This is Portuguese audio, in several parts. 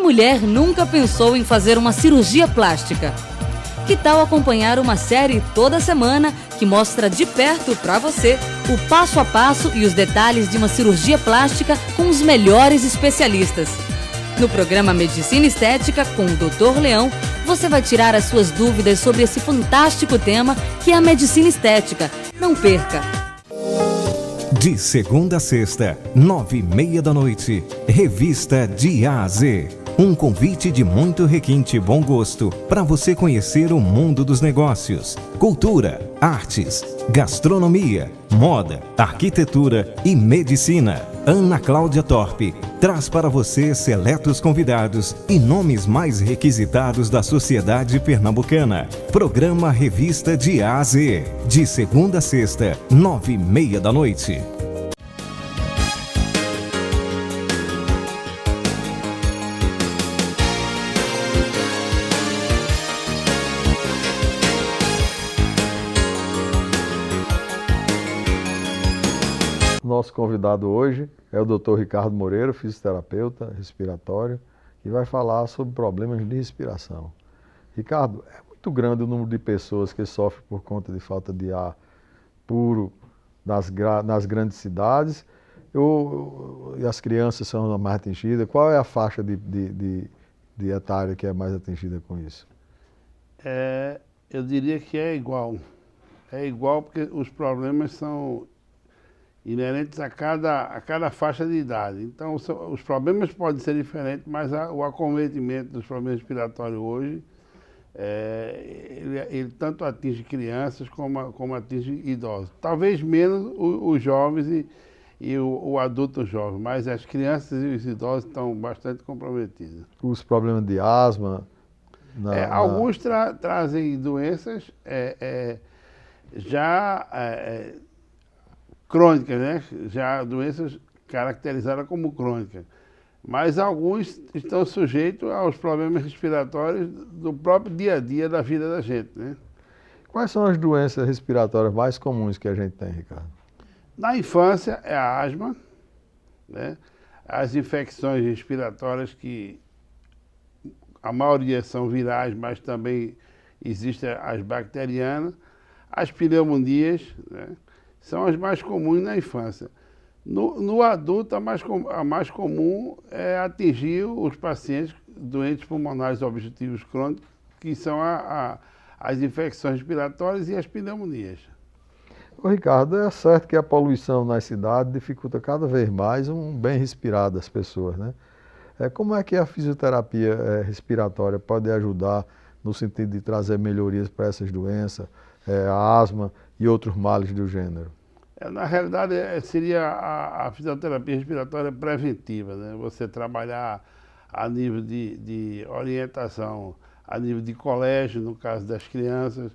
mulher nunca pensou em fazer uma cirurgia plástica? Que tal acompanhar uma série toda semana que mostra de perto para você o passo a passo e os detalhes de uma cirurgia plástica com os melhores especialistas? No programa Medicina Estética com o Dr. Leão, você vai tirar as suas dúvidas sobre esse fantástico tema que é a medicina estética. Não perca! De segunda a sexta, 9h30 da noite, Revista de A a Z. Um convite de muito requinte e bom gosto para você conhecer o mundo dos negócios, cultura, artes, gastronomia, moda, arquitetura e medicina. Ana Cláudia Torpe traz para você seletos convidados e nomes mais requisitados da sociedade pernambucana. Programa Revista de A a Z, de segunda a sexta, 9h30 da noite. Nosso convidado hoje é o Dr. Ricardo Moreira, fisioterapeuta respiratório, que vai falar sobre problemas de respiração. Ricardo, é muito grande o número de pessoas que sofrem por conta de falta de ar puro nas grandes cidades e as crianças são as mais atingidas. Qual é a faixa de etária que é mais atingida com isso? Eu diria que é igual. É igual porque os problemas são inerentes a cada faixa de idade. Então, os problemas podem ser diferentes, mas o acometimento dos problemas respiratórios hoje, ele tanto atinge crianças como atinge idosos. Talvez menos os jovens e o adulto jovem, mas as crianças e os idosos estão bastante comprometidos. Os problemas de asma? Alguns trazem doenças crônicas, né? Já doenças caracterizadas como crônicas. Mas alguns estão sujeitos aos problemas respiratórios do próprio dia a dia da vida da gente, né? Quais são as doenças respiratórias mais comuns que a gente tem, Ricardo? Na infância é a asma, né? As infecções respiratórias que a maioria são virais, mas também existem as bacterianas, as pneumonias, né? São as mais comuns na infância. No adulto, a mais comum é atingir os pacientes doentes pulmonares obstrutivos crônicos, que são as infecções respiratórias e as pneumonias. Ô Ricardo, é certo que a poluição nas cidades dificulta cada vez mais um bem respirar das pessoas, né? Como é que a fisioterapia respiratória pode ajudar no sentido de trazer melhorias para essas doenças, a asma e outros males do gênero? Na realidade, seria a fisioterapia respiratória preventiva, né? Você trabalhar a nível de orientação, a nível de colégio, no caso das crianças,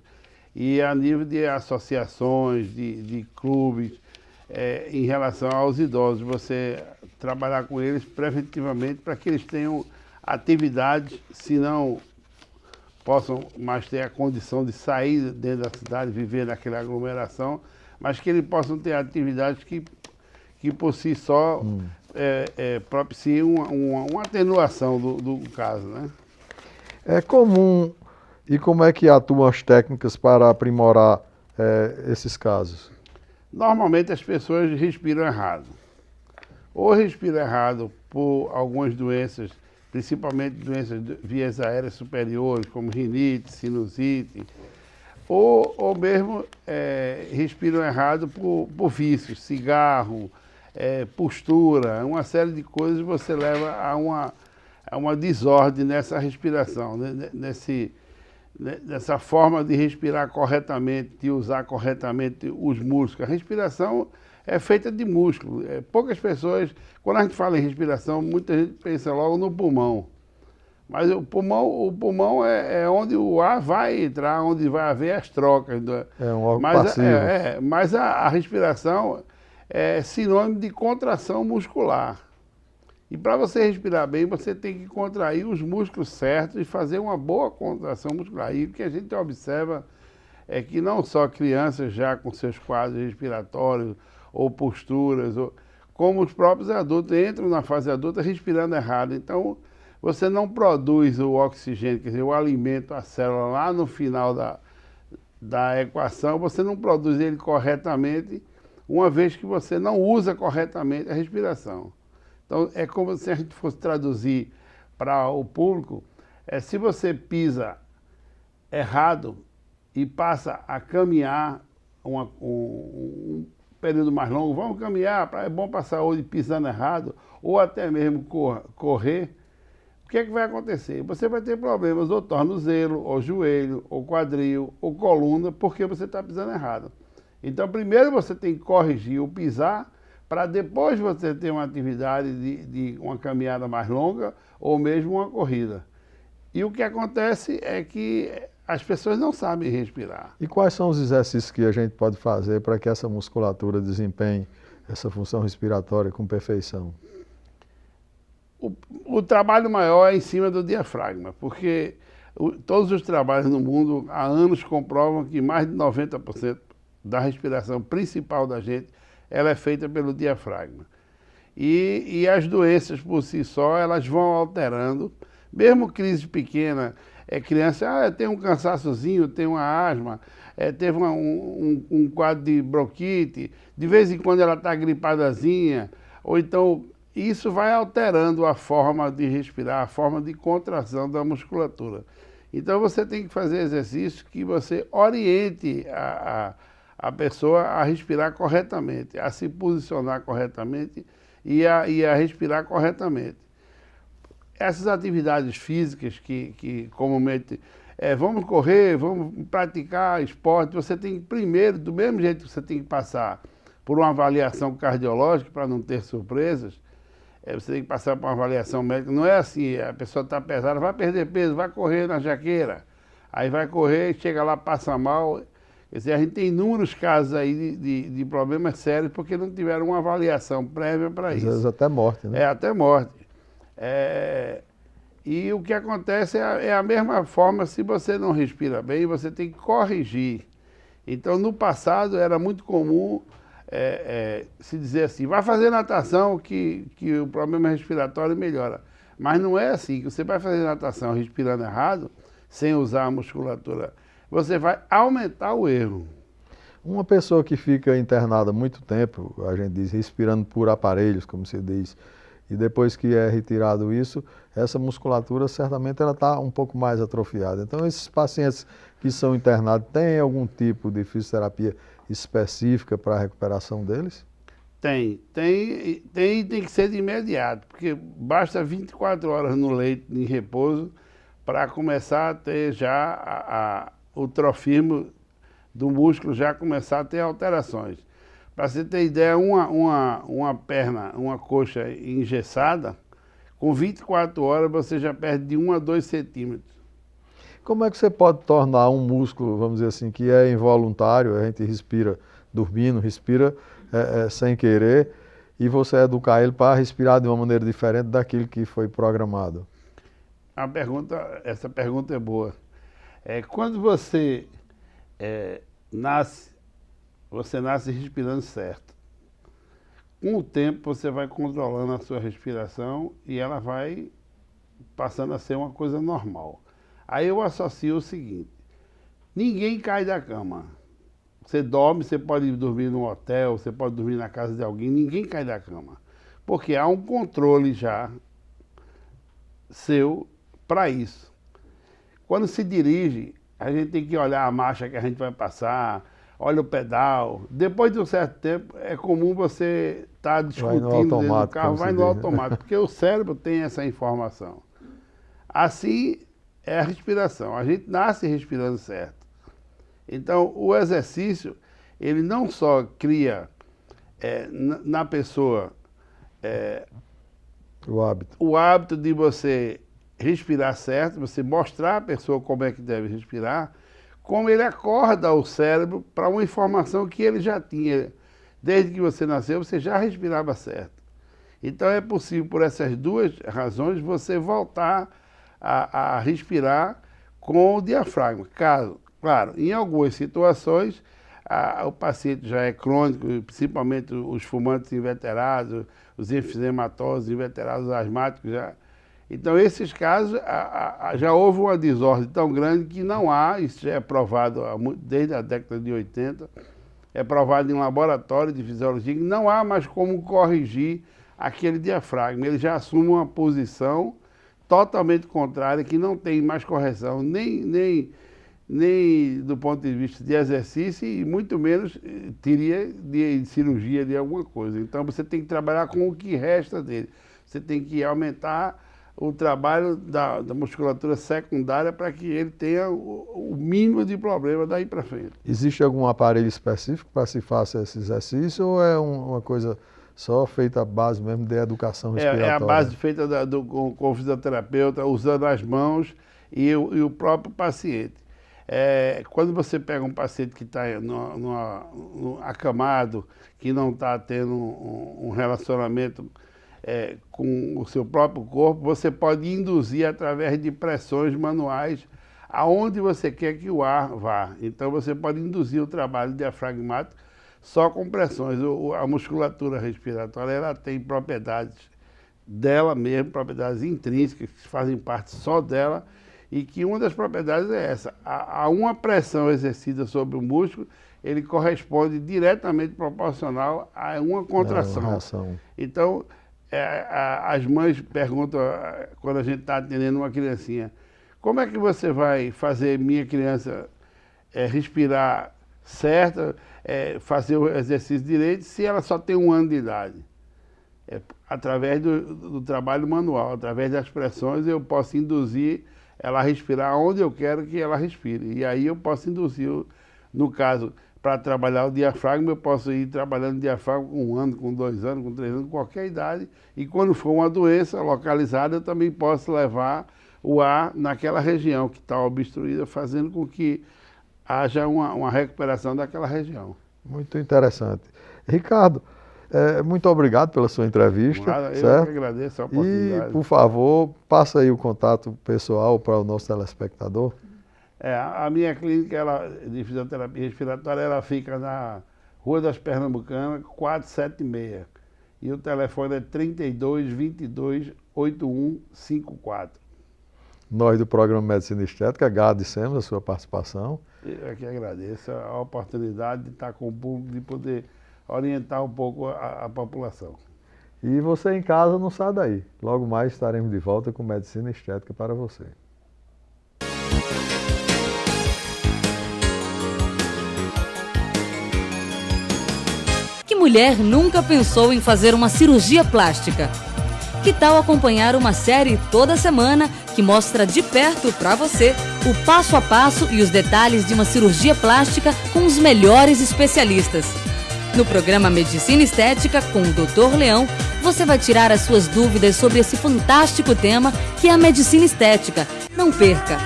e a nível de associações, de clubes, em relação aos idosos. Você trabalhar com eles preventivamente para que eles tenham atividades, se não possam mais ter a condição de sair dentro da cidade, viver naquela aglomeração, mas que eles possam ter atividades que por si só propiciam uma atenuação do caso, né? É comum, e como é que atuam as técnicas para aprimorar esses casos? Normalmente as pessoas respiram errado. Ou respiram errado por algumas doenças, principalmente doenças de vias aéreas superiores, como rinite, sinusite, ou mesmo respiram errado por vícios, cigarro, postura, uma série de coisas você leva a uma desordem nessa respiração, né? Nessa forma de respirar corretamente, de usar corretamente os músculos. A respiração é feita de músculo. Poucas pessoas, quando a gente fala em respiração, muita gente pensa logo no pulmão. Mas o pulmão é onde o ar vai entrar, onde vai haver as trocas. É um órgão passivo. Mas a respiração é sinônimo de contração muscular. E para você respirar bem, você tem que contrair os músculos certos e fazer uma boa contração muscular. E o que a gente observa é que não só crianças já com seus quadros respiratórios ou posturas, como os próprios adultos entram na fase adulta respirando errado. Então, você não produz o oxigênio, quer dizer, o alimento, a célula lá no final da equação, você não produz ele corretamente, uma vez que você não usa corretamente a respiração. Então, é como se a gente fosse traduzir para o público, se você pisa errado e passa a caminhar um período mais longo, vamos caminhar, é bom para a saúde pisando errado, ou até mesmo correr, o que é que vai acontecer? Você vai ter problemas ou tornozelo, ou joelho, ou quadril, ou coluna, porque você está pisando errado. Então, primeiro você tem que corrigir o pisar, para depois você ter uma atividade de uma caminhada mais longa, ou mesmo uma corrida. E o que acontece é que as pessoas não sabem respirar. E quais são os exercícios que a gente pode fazer para que essa musculatura desempenhe essa função respiratória com perfeição? O trabalho maior é em cima do diafragma, porque todos os trabalhos no mundo há anos comprovam que mais de 90% da respiração principal da gente ela é feita pelo diafragma. E as doenças por si só, elas vão alterando, mesmo crise pequena, criança, tem um cansaçozinho, tem uma asma, teve um quadro de bronquite, de vez em quando ela está gripadazinha, ou então isso vai alterando a forma de respirar, a forma de contração da musculatura. Então você tem que fazer exercícios que você oriente a pessoa a respirar corretamente, a se posicionar corretamente e a respirar corretamente. Essas atividades físicas que comumente, vamos correr, vamos praticar esporte, você tem que primeiro, do mesmo jeito que você tem que passar por uma avaliação cardiológica para não ter surpresas, você tem que passar por uma avaliação médica. Não é assim, a pessoa está pesada, vai perder peso, vai correr na jaqueira, aí vai correr, chega lá, passa mal. Quer dizer, a gente tem inúmeros casos aí de problemas sérios porque não tiveram uma avaliação prévia para isso. Às vezes até morte, né? Até morte. E o que acontece é a mesma forma, se você não respira bem, você tem que corrigir. Então, no passado, era muito comum se dizer assim, vai fazer natação que o problema respiratório melhora. Mas não é assim, que você vai fazer natação respirando errado, sem usar a musculatura, você vai aumentar o erro. Uma pessoa que fica internada muito tempo, a gente diz, respirando por aparelhos, como se diz, e depois que é retirado isso, essa musculatura certamente ela está um pouco mais atrofiada. Então, esses pacientes que são internados, têm algum tipo de fisioterapia específica para a recuperação deles? Tem que ser de imediato, porque basta 24 horas no leito em repouso para começar a ter já o trofismo do músculo, já começar a ter alterações. Para você ter ideia, uma perna, uma coxa engessada, com 24 horas você já perde de 1 a 2 centímetros. Como é que você pode tornar um músculo, vamos dizer assim, que é involuntário, a gente respira dormindo, respira sem querer, e você educar ele para respirar de uma maneira diferente daquilo que foi programado? Essa pergunta é boa. Quando você nasce respirando certo. Com o tempo você vai controlando a sua respiração e ela vai passando a ser uma coisa normal. Aí eu associo o seguinte, ninguém cai da cama. Você dorme, você pode dormir num hotel, você pode dormir na casa de alguém, ninguém cai da cama. Porque há um controle já seu para isso. Quando se dirige, a gente tem que olhar a marcha que a gente vai passar, olha o pedal. Depois de um certo tempo, é comum você estar discutindo dentro do carro, vai no automático, porque o cérebro tem essa informação. Assim é a respiração. A gente nasce respirando certo. Então, o exercício, ele não só cria na pessoa o hábito de você respirar certo, você mostrar à pessoa como é que deve respirar, como ele acorda o cérebro para uma informação que ele já tinha. Desde que você nasceu, você já respirava certo. Então é possível, por essas duas razões, você voltar a respirar com o diafragma. Claro, em algumas situações, o paciente já é crônico, principalmente os fumantes inveterados, os enfisematósos inveterados, os asmáticos, Então, esses casos, já houve uma desordem tão grande que não há, isso já é provado desde a década de 80, é provado em um laboratório de fisiologia, que não há mais como corrigir aquele diafragma. Ele já assume uma posição totalmente contrária, que não tem mais correção, nem do ponto de vista de exercício e muito menos teria de cirurgia de alguma coisa. Então, você tem que trabalhar com o que resta dele. Você tem que aumentar o trabalho da musculatura secundária para que ele tenha o mínimo de problema daí para frente. Existe algum aparelho específico para se fazer esse exercício ou é uma coisa só feita à base mesmo de educação respiratória? É a base feita com o fisioterapeuta, usando as mãos e o próprio paciente. Quando você pega um paciente que está acamado, que não está tendo um relacionamento com o seu próprio corpo, você pode induzir através de pressões manuais aonde você quer que o ar vá. Então você pode induzir o trabalho diafragmático só com pressões. A musculatura respiratória, ela tem propriedades dela mesma, propriedades intrínsecas que fazem parte só dela, e que uma das propriedades é essa: a uma pressão exercida sobre o músculo, ele corresponde diretamente proporcional a uma contração. Então, as mães perguntam, quando a gente está atendendo uma criancinha, como é que você vai fazer minha criança respirar certo, fazer o exercício direito, se ela só tem 1 ano de idade? Através do trabalho manual, através das pressões, eu posso induzir ela a respirar onde eu quero que ela respire. E aí eu posso induzir, no caso, para trabalhar o diafragma, eu posso ir trabalhando o diafragma com 1 ano, com 2 anos, com 3 anos, qualquer idade. E quando for uma doença localizada, eu também posso levar o ar naquela região que está obstruída, fazendo com que haja uma recuperação daquela região. Muito interessante. Ricardo, muito obrigado pela sua entrevista. Eu certo? que agradeço a oportunidade. E, por favor, passa aí o contato pessoal para o nosso telespectador. A minha clínica de fisioterapia respiratória, ela fica na Rua das Pernambucanas, 476. E o telefone é 32 22 8154. Nós do programa Medicina Estética agradecemos a sua participação. Eu que agradeço a oportunidade de estar com o público, de poder orientar um pouco a população. E você em casa não sai daí. Logo mais estaremos de volta com Medicina Estética para você. Que mulher nunca pensou em fazer uma cirurgia plástica? Que tal acompanhar uma série toda semana que mostra de perto para você o passo a passo e os detalhes de uma cirurgia plástica com os melhores especialistas? No programa Medicina Estética com o Dr. Leão, você vai tirar as suas dúvidas sobre esse fantástico tema que é a medicina estética. Não perca!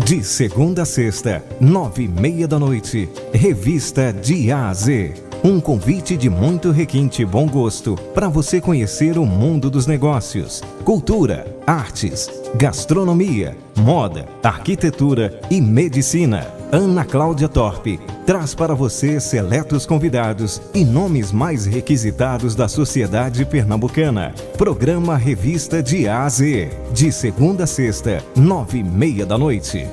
De segunda a sexta, 9h30 da noite, Revista de A a Z. Um convite de muito requinte e bom gosto para você conhecer o mundo dos negócios, cultura, artes, gastronomia, moda, arquitetura e medicina. Ana Cláudia Torpe traz para você seletos convidados e nomes mais requisitados da sociedade pernambucana. Programa Revista de A a Z, de segunda a sexta, 9h30 da noite.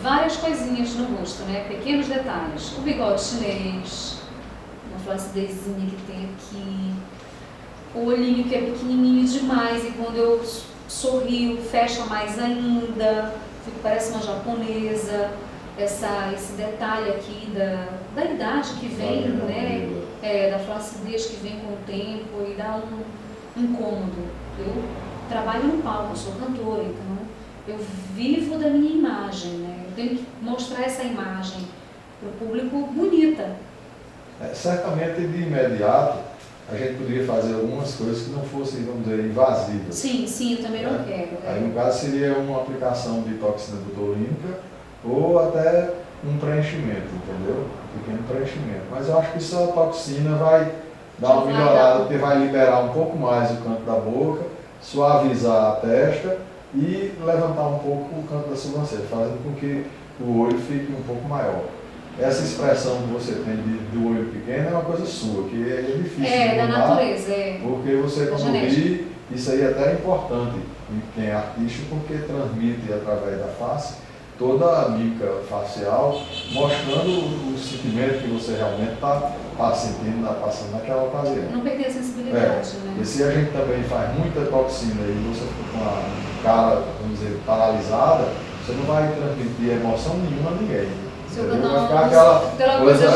Várias coisinhas no rosto, né? Pequenos detalhes. O bigode chinês, uma flacidezinha que tem aqui, o olhinho que é pequenininho demais e quando eu sorrio fecha mais ainda, parece uma japonesa. Esse detalhe aqui da idade que vem, né? Da flacidez que vem com o tempo e dá um incômodo. Eu trabalho no palco, sou cantora, então eu vivo da minha imagem, né? Eu tenho que mostrar essa imagem para o público bonita. Certamente, de imediato, a gente poderia fazer algumas coisas que não fossem, vamos dizer, invasivas. Sim, eu também não quero. Aí no caso seria uma aplicação de toxina botulínica ou até um preenchimento, entendeu? Um pequeno preenchimento. Mas eu acho que só a toxina vai dar uma melhorada, porque vai liberar um pouco mais o canto da boca, suavizar a testa e levantar um pouco o canto da sobrancelha, fazendo com que o olho fique um pouco maior. Essa expressão que você tem do olho pequeno é uma coisa sua, que é difícil de da mudar, natureza, porque você, quando vi, isso aí até é importante em quem é artista, porque transmite através da face toda a mímica facial, mostrando o sentimento que você realmente está sentindo, passando naquela ocasião. Não perder a sensibilidade, né? E se a gente também faz muita toxina e você fica com a cara, vamos dizer, paralisada, você não vai transmitir emoção nenhuma a ninguém. Vai ficar aquela coisa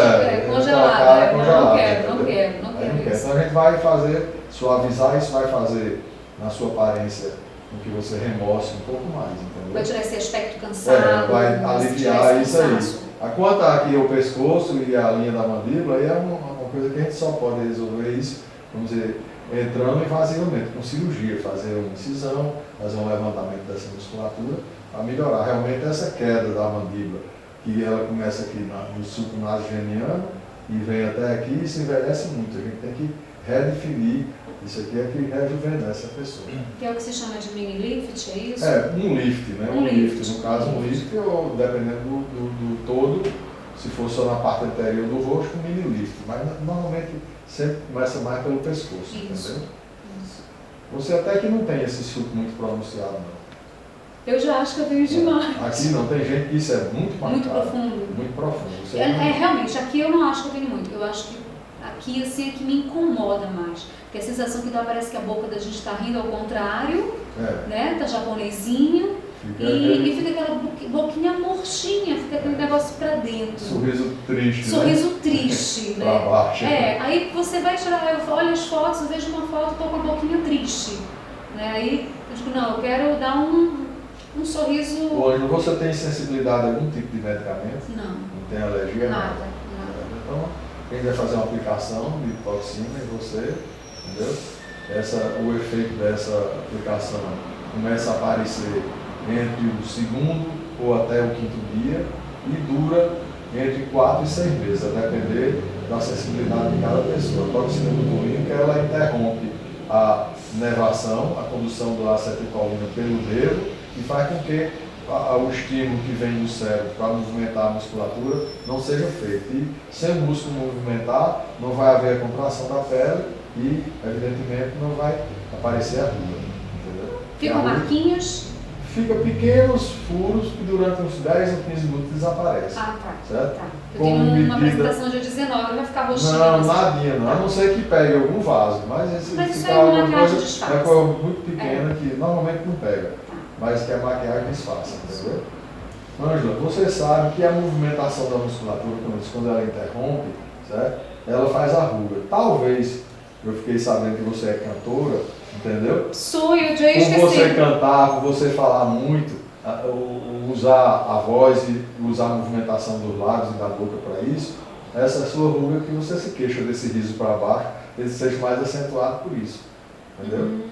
congelada. Não quero isso. Então a gente vai suavizar, isso vai fazer na sua aparência com que você remoce um pouco mais, entendeu? Vai tirar esse aspecto cansado. Vai aliviar isso aí. Quanto aqui o pescoço e a linha da mandíbula, aí é uma coisa que a gente só pode resolver isso, vamos dizer, entrando invasivamente, com cirurgia, fazer uma incisão, fazer um levantamento dessa musculatura, para melhorar realmente essa queda da mandíbula, que ela começa aqui no sulco nasogeniano e vem até aqui e se envelhece muito. A gente tem que redefinir. Isso aqui é que rejuvenesce a pessoa. Que é o que se chama de mini lift, é isso? Um lift, né? Um lift. No caso, um lift, ou dependendo do todo, se for só na parte anterior do rosto, um mini lift. Mas normalmente sempre começa mais pelo pescoço, entendeu? Isso. Você até que não tem esse sulco muito pronunciado, não. Eu já acho que eu tenho demais. Aqui não, tem gente que isso é muito marcado. Muito profundo. Muito profundo. Realmente, aqui eu não acho que eu tenho muito. Eu acho que aqui assim é que me incomoda mais. Porque a sensação que dá, parece que a boca da gente está rindo ao contrário, né? Tá japonesinho. E fica aquela boquinha murchinha, fica aquele negócio pra dentro. Sorriso triste. Sorriso triste, né? Pra baixo. Aí você vai tirar, eu olho as fotos, eu vejo uma foto, tô com a boquinha triste. Né? Aí eu digo, não, eu quero dar um sorriso. Hoje você tem sensibilidade a algum tipo de medicamento? Não. Não tem alergia? Nada. Então, quem vai fazer uma aplicação de toxina em você, entendeu? O efeito dessa aplicação começa a aparecer entre o segundo ou até o quinto dia e dura entre 4 e 6 meses, a depender da sensibilidade de cada pessoa. A toxina botulínica, ela interrompe a nervação, a condução da acetilcolina pelo dedo e faz com que o estímulo que vem do cérebro para movimentar a musculatura não seja feito. E sem o músculo movimentar, não vai haver a contração da pele e, evidentemente, não vai aparecer a ruga. Entendeu? Ficam marquinhos? Fica pequenos furos que durante uns 10 ou 15 minutos desaparecem. Tá. Certo? Tá. Eu tenho uma apresentação de 19, vai ficar roxinho. Não, nadinha não. A não ser que pegue algum vaso. Mas isso é uma maquiagem disfarça. É coisa muito pequena que normalmente não pega. Mas que a maquiagem disfarça, entendeu? Ângela, você sabe que a movimentação da musculatura, quando ela interrompe, certo? Ela faz a ruga. Talvez, eu fiquei sabendo que você é cantora, entendeu? Sou, eu já esqueci. Por você cantar, por você falar muito, usar a voz e usar a movimentação dos lábios e da boca para isso, essa é a sua ruga que você se queixa desse riso para baixo, ele seja mais acentuado por isso, entendeu?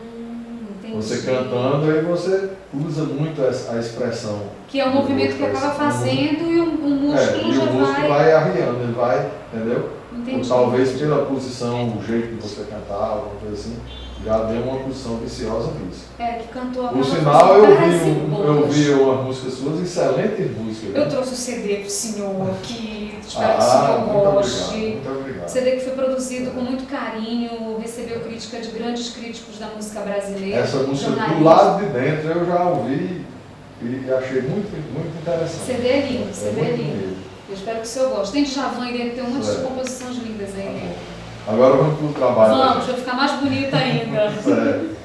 Você cantando, aí você usa muito a expressão. Que é o movimento que acaba fazendo e o músculo já vai... o músculo vai arriando, ele vai, entendeu? Entendi. Ou talvez pela posição, o jeito que você cantar, alguma coisa assim, já deu uma posição viciosa nisso. Que cantou a Por sinal, eu vi umas músicas suas, excelentes músicas. Eu trouxe o CD pro senhor, que espero que o senhor goste. Muito obrigado. CD que foi produzido com muito carinho, recebeu crítica de grandes críticos da música brasileira. Essa música do lado de dentro eu já ouvi e achei muito, muito interessante. CD é lindo, CD é lindo. Eu espero que o senhor goste. Tem Djavan aí dentro, tem um monte de composições lindas aí. Agora vamos para o trabalho. Vamos, vai ficar mais bonita ainda.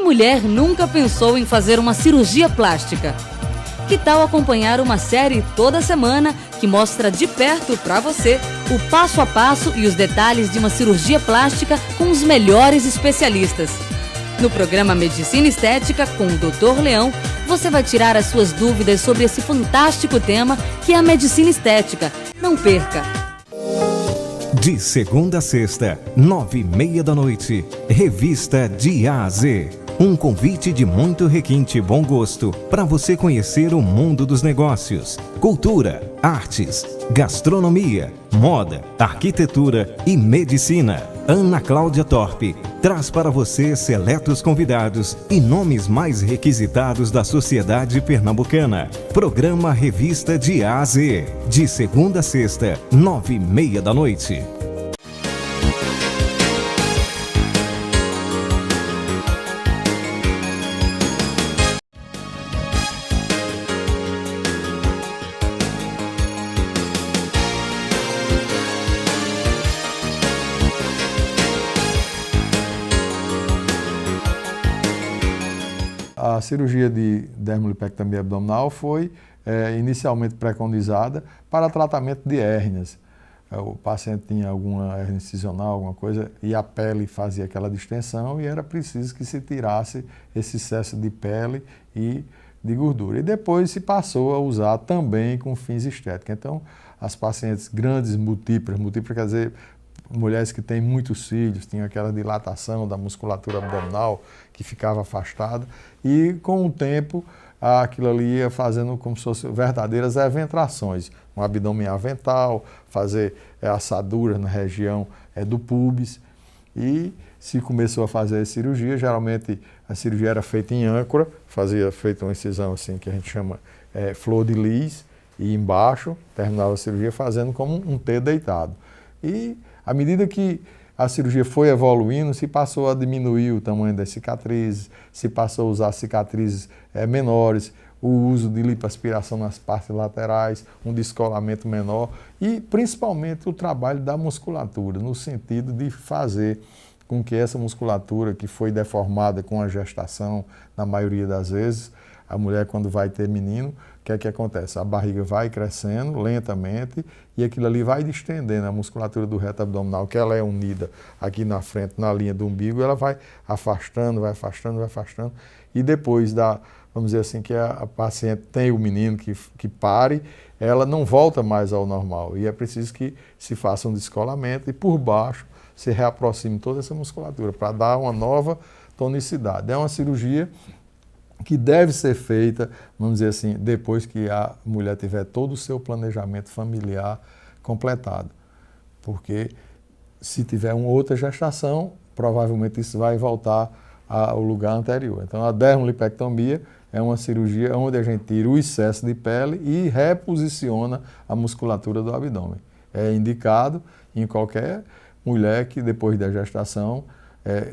mulher nunca pensou em fazer uma cirurgia plástica? Que tal acompanhar uma série toda semana que mostra de perto para você o passo a passo e os detalhes de uma cirurgia plástica com os melhores especialistas? No programa Medicina Estética com o Dr. Leão, você vai tirar as suas dúvidas sobre esse fantástico tema que é a medicina estética. Não perca! De segunda a sexta, 9h30 da noite, Revista de A a Z. Um convite de muito requinte e bom gosto para você conhecer o mundo dos negócios, cultura, artes, gastronomia, moda, arquitetura e medicina. Ana Cláudia Torpe traz para você seletos convidados e nomes mais requisitados da sociedade pernambucana. Programa Revista de A a Z, de segunda a sexta, 9h30 da noite. A cirurgia de dermolipectomia abdominal foi inicialmente preconizada para tratamento de hérnias. O paciente tinha alguma hérnia incisional, alguma coisa, e a pele fazia aquela distensão e era preciso que se tirasse esse excesso de pele e de gordura. E depois se passou a usar também com fins estéticos. Então, as pacientes grandes múltiplas quer dizer, mulheres que têm muitos filhos, tinham aquela dilatação da musculatura abdominal que ficava afastada e com o tempo aquilo ali ia fazendo como se fossem verdadeiras eventrações, um abdômen avental, fazer assaduras na região do púbis e se começou a fazer a cirurgia, geralmente a cirurgia era feita em âncora, feita uma incisão assim que a gente chama flor de lis e embaixo terminava a cirurgia fazendo como um T deitado. E à medida que a cirurgia foi evoluindo, se passou a diminuir o tamanho das cicatrizes, se passou a usar cicatrizes menores, o uso de lipoaspiração nas partes laterais, um descolamento menor e principalmente o trabalho da musculatura, no sentido de fazer com que essa musculatura que foi deformada com a gestação, na maioria das vezes, a mulher quando vai ter menino, o que acontece? A barriga vai crescendo lentamente e aquilo ali vai distendendo a musculatura do reto abdominal, que ela é unida aqui na frente, na linha do umbigo, ela vai afastando, vai afastando, vai afastando. E depois vamos dizer assim, que a paciente tem o menino que pare, ela não volta mais ao normal. E é preciso que se faça um descolamento e por baixo se reaproxime toda essa musculatura para dar uma nova tonicidade. É uma cirurgia que deve ser feita, vamos dizer assim, depois que a mulher tiver todo o seu planejamento familiar completado. Porque se tiver uma outra gestação, provavelmente isso vai voltar ao lugar anterior. Então a dermolipectomia é uma cirurgia onde a gente tira o excesso de pele e reposiciona a musculatura do abdômen. É indicado em qualquer mulher que depois da gestação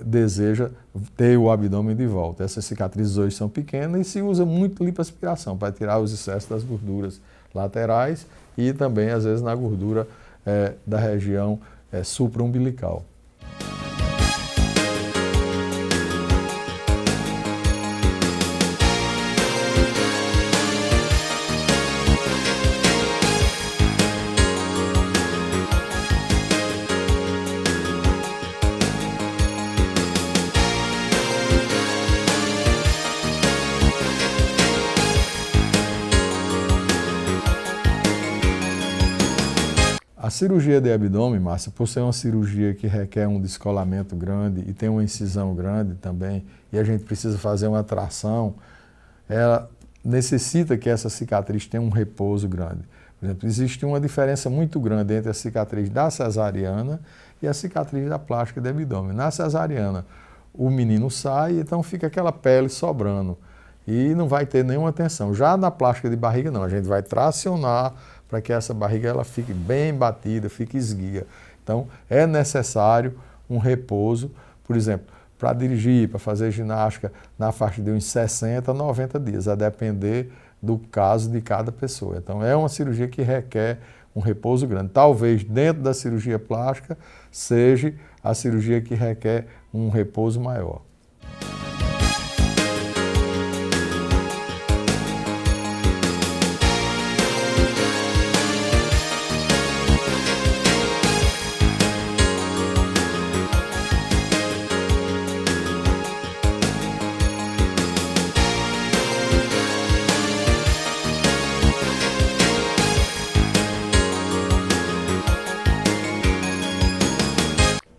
deseja ter o abdômen de volta. Essas cicatrizes hoje são pequenas e se usa muito lipoaspiração para tirar os excessos das gorduras laterais e também, às vezes, na gordura da região supraumbilical. A cirurgia de abdômen, Márcia, por ser uma cirurgia que requer um descolamento grande e tem uma incisão grande também, e a gente precisa fazer uma tração, ela necessita que essa cicatriz tenha um repouso grande. Por exemplo, existe uma diferença muito grande entre a cicatriz da cesariana e a cicatriz da plástica de abdômen. Na cesariana, o menino sai, então fica aquela pele sobrando e não vai ter nenhuma tensão. Já na plástica de barriga, não, a gente vai tracionar para que essa barriga ela fique bem batida, fique esguia. Então, é necessário um repouso, por exemplo, para dirigir, para fazer ginástica na faixa de uns 60 a 90 dias, a depender do caso de cada pessoa. Então, é uma cirurgia que requer um repouso grande. Talvez dentro da cirurgia plástica seja a cirurgia que requer um repouso maior.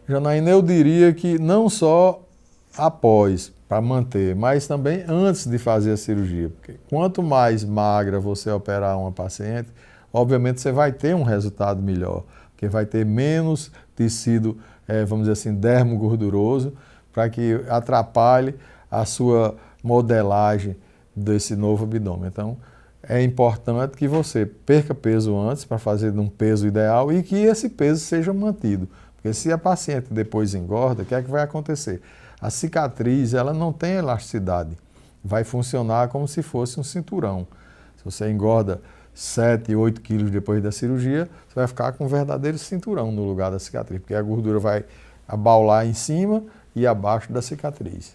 Janaína, eu diria que não só após, para manter, mas também antes de fazer a cirurgia. Porque quanto mais magra você operar uma paciente, obviamente você vai ter um resultado melhor, porque vai ter menos tecido, vamos dizer assim, dermo gorduroso, para que atrapalhe a sua modelagem desse novo abdômen. Então, é importante que você perca peso antes, para fazer um peso ideal, e que esse peso seja mantido. Porque se a paciente depois engorda, o que é que vai acontecer? A cicatriz, ela não tem elasticidade, vai funcionar como se fosse um cinturão. Se você engorda 7, 8 quilos depois da cirurgia, você vai ficar com um verdadeiro cinturão no lugar da cicatriz, porque a gordura vai abaular em cima e abaixo da cicatriz.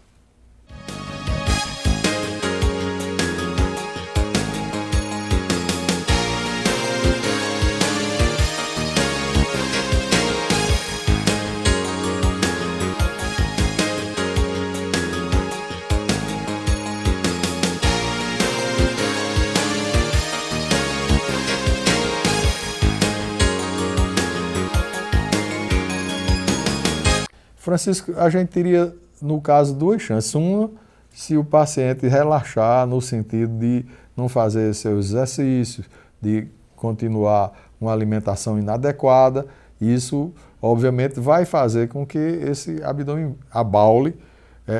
Francisco, a gente teria, no caso, duas chances. Uma, se o paciente relaxar no sentido de não fazer seus exercícios, de continuar uma alimentação inadequada, isso, obviamente, vai fazer com que esse abdômen abaule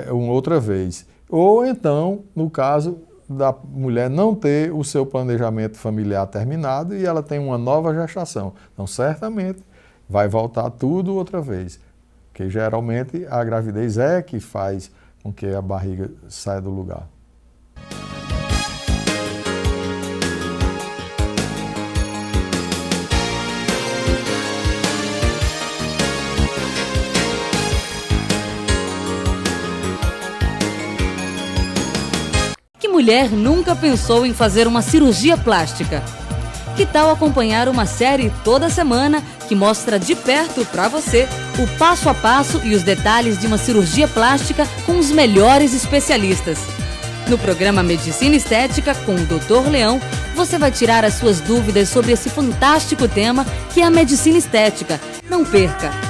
uma outra vez. Ou então, no caso da mulher não ter o seu planejamento familiar terminado e ela tem uma nova gestação. Então, certamente, vai voltar tudo outra vez. Porque geralmente a gravidez é que faz com que a barriga saia do lugar. Que mulher nunca pensou em fazer uma cirurgia plástica? Que tal acompanhar uma série toda semana que mostra de perto para você o passo a passo e os detalhes de uma cirurgia plástica com os melhores especialistas? No programa Medicina Estética com o Dr. Leão, você vai tirar as suas dúvidas sobre esse fantástico tema que é a medicina estética. Não perca!